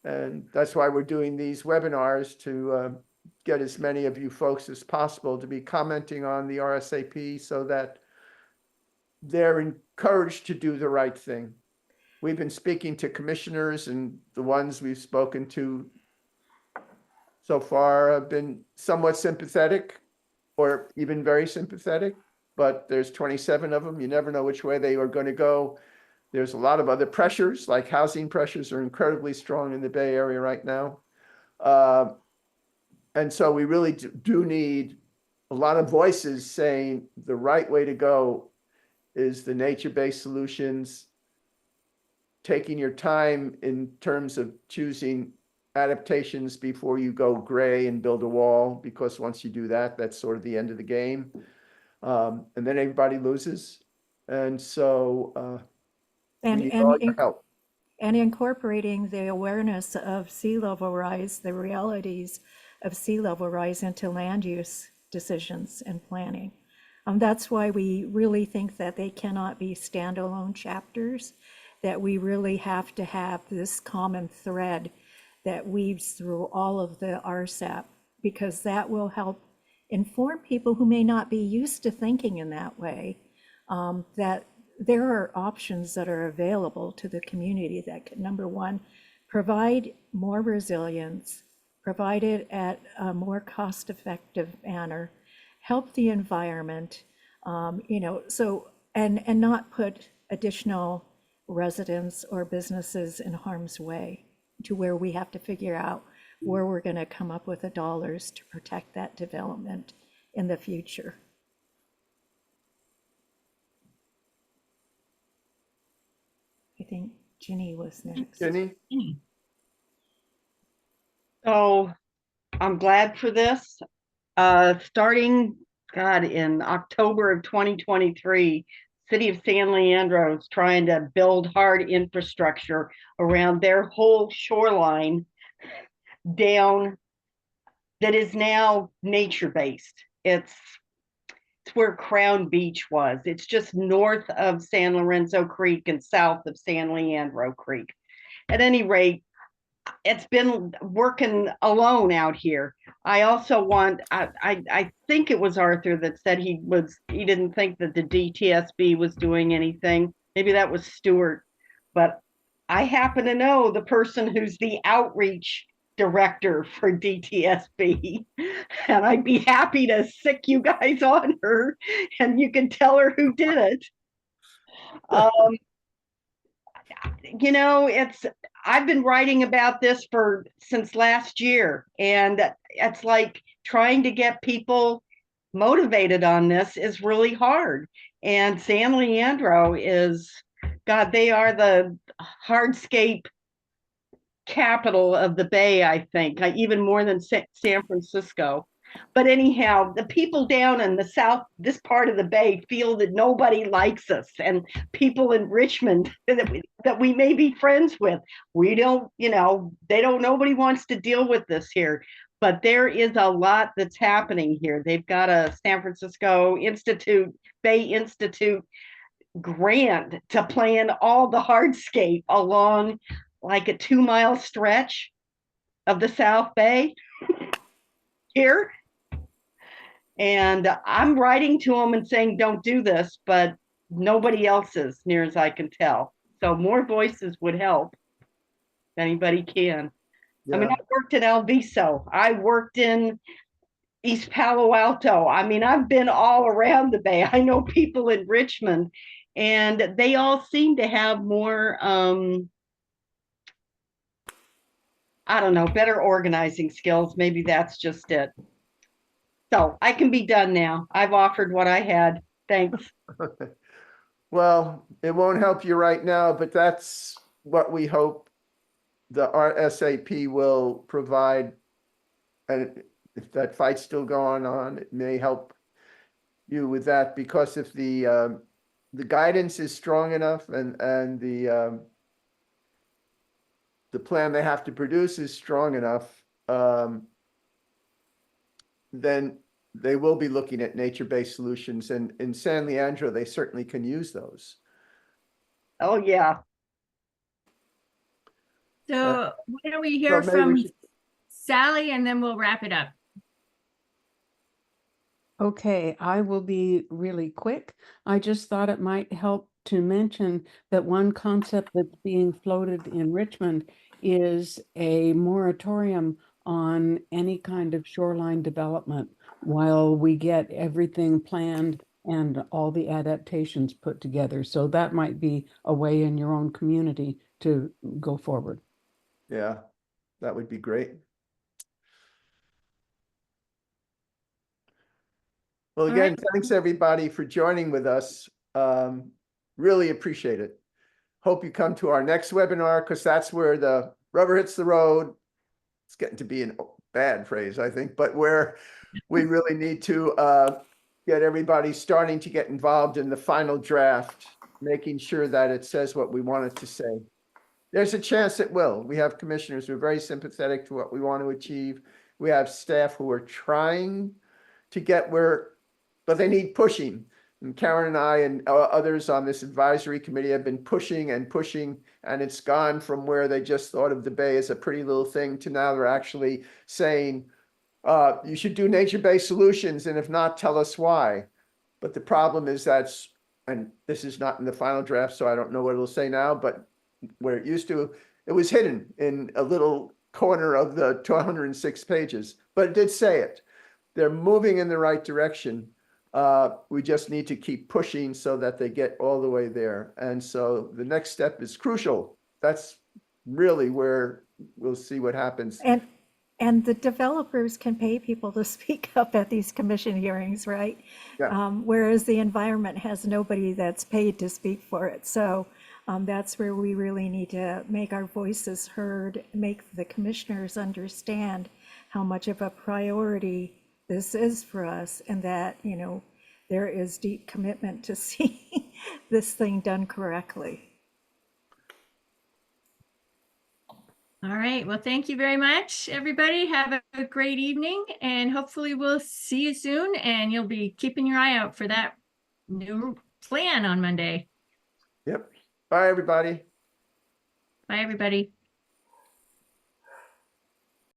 And that's why we're doing these webinars, to get as many of you folks as possible to be commenting on the RSAP so that they're encouraged to do the right thing. We've been speaking to commissioners, and the ones we've spoken to so far have been somewhat sympathetic or even very sympathetic, but there's 27 of them. You never know which way they are going to go. There's a lot of other pressures, like housing pressures are incredibly strong in the Bay Area right now. And so we really do need a lot of voices saying the right way to go is the nature-based solutions, taking your time in terms of choosing adaptations before you go gray and build a wall, because once you do that, that's sort of the end of the game. And then everybody loses. And so we need all your help. And incorporating the awareness of sea level rise, the realities of sea level rise into land use decisions and planning. That's why we really think that they cannot be standalone chapters, that we really have to have this common thread that weaves through all of the RSAP, because that will help inform people who may not be used to thinking in that way, that there are options that are available to the community that can, number one, provide more resilience, provide it at a more cost-effective manner, help the environment, so, and not put additional residents or businesses in harm's way, to where we have to figure out where we're going to come up with the dollars to protect that development in the future. I think Ginny was next. Jenny? So I'm glad for this. Starting, God, in October of 2023, City of San Leandro is trying to build hard infrastructure around their whole shoreline down that is now nature-based. It's where Crown Beach was. It's just north of San Lorenzo Creek and south of San Leandro Creek. At any rate, it's been working alone out here. I also want, I think it was Arthur that said he didn't think that the DTSB was doing anything. Maybe that was Stuart, but I happen to know the person who's the outreach director for DTSB, and I'd be happy to sick you guys on her, and you can tell her who did it. I've been writing about this since last year, and it's like trying to get people motivated on this is really hard. And San Leandro is, God, they are the hardscape capital of the Bay, I think, even more than San Francisco. But anyhow, the people down in the South, this part of the Bay, feel that nobody likes us, and people in Richmond that we may be friends with, we don't, they don't, nobody wants to deal with this here. But there is a lot that's happening here. They've got a San Francisco Institute, Bay Institute grant to plan all the hardscape along like a 2-mile stretch of the South Bay here. And I'm writing to them and saying, don't do this, but nobody else is, near as I can tell. So more voices would help if anybody can. I mean, Yeah. I worked in El Viso. I worked in East Palo Alto. I mean, I've been all around the Bay. I know people in Richmond, and they all seem to have more, I don't know, better organizing skills. Maybe that's just it. So I can be done now. I've offered what I had. Thanks. Well, it won't help you right now, but that's what we hope the RSAP will provide. And if that fight's still going on, it may help you with that, because if the guidance is strong enough and the plan they have to produce is strong enough, then they will be looking at nature-based solutions, and in San Leandro, they certainly can use those. Oh, yeah. So why don't we So hear maybe from we should- Sally, and then we'll wrap it up. Okay, I will be really quick. I just thought it might help to mention that one concept that's being floated in Richmond is a moratorium on any kind of shoreline development while we get everything planned and all the adaptations put together. So that might be a way in your own community to go forward. Yeah, that would be great. Well, All again, right. thanks everybody for joining with us. Really appreciate it. Hope you come to our next webinar, because that's where the rubber hits the road. It's getting to be a bad phrase, I think, but where we really need to get everybody starting to get involved in the final draft, making sure that it says what we want it to say. There's a chance it will. We have commissioners who are very sympathetic to what we want to achieve. We have staff who are trying to get where, but they need pushing. And Karen and I and others on this advisory committee have been pushing and pushing, and it's gone from where they just thought of the Bay as a pretty little thing to now they're actually saying, you should do nature-based solutions, and if not, tell us why. But the problem is and this is not in the final draft, so I don't know what it'll say now, but where it used to, it was hidden in a little corner of the 206 pages, but it did say it. They're moving in the right direction. We just need to keep pushing so that they get all the way there. And so the next step is crucial. That's really where we'll see what happens. And the developers can pay people to speak up at these commission hearings, right? Yeah. Whereas the environment has nobody that's paid to speak for it. So that's where we really need to make our voices heard, make the commissioners understand how much of a priority this is for us, and that, there is deep commitment to see this thing done correctly. All right. Well, thank you very much, everybody. Have a great evening, and hopefully we'll see you soon, and you'll be keeping your eye out for that new plan on Monday. Yep. Bye, everybody. Bye, everybody.